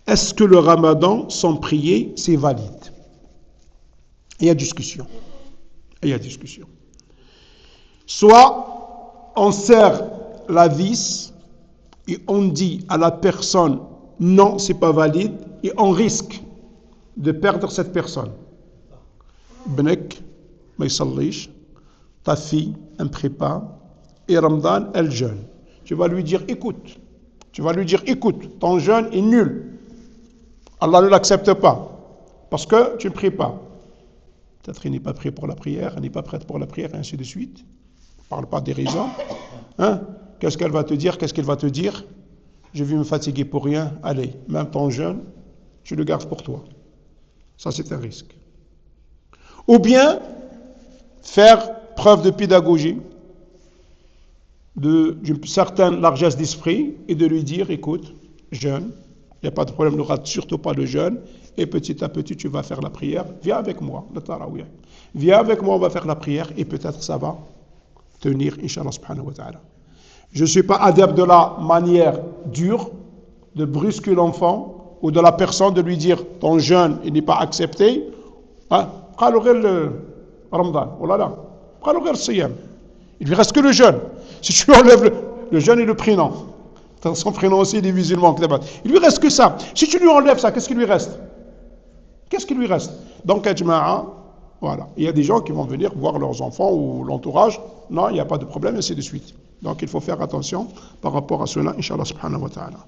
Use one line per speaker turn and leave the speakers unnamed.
est-ce que le ramadan sans prier, c'est valide? Il y a discussion. Il y a discussion. Soit on serre la vis et on dit à la personne non, c'est pas valide, et on risque de perdre cette personne. Bnek, ma ysallish, ta fille, un prépa, et Ramadan, elle jeûne. Tu vas lui dire écoute, ton jeûne est nul. Allah ne l'accepte pas, parce que tu ne pries pas. Peut-être qu'il n'est pas prêt pour la prière, elle n'est pas prête pour la prière, et ainsi de suite. On ne parle pas des raisons. Hein? Qu'est-ce qu'elle va te dire? Qu'est-ce qu'il va te dire? Je vais me fatiguer pour rien. Allez, même ton jeûne, tu le gardes pour toi. Ça, c'est un risque. Ou bien, faire preuve de pédagogie, d'une certaine largesse d'esprit, et de lui dire, écoute, jeûne, il n'y a pas de problème, ne rate surtout pas le jeûne, et petit à petit, tu vas faire la prière. Viens avec moi, le tarawih. Viens avec moi, on va faire la prière, et peut-être ça va tenir, Inch'Allah subhanahu wa ta'ala. Je ne suis pas adepte de la manière dure de brusquer l'enfant ou de la personne de lui dire ton jeûne il n'est pas accepté. Hein? Ramadan. Oh là là. Il lui reste que le jeûne. Si tu enlèves le jeûne et le prénom, son prénom aussi des musulmans. Il lui reste que ça. Si tu lui enlèves ça, qu'est-ce qu'il lui reste? Qu'est-ce qu'il lui reste? Donc, Ajma'a, voilà. Il y a des gens qui vont venir voir leurs enfants ou l'entourage. Non, il n'y a pas de problème, et ainsi de suite. Donc il faut faire attention par rapport à cela, Inch'Allah subhanahu wa ta'ala.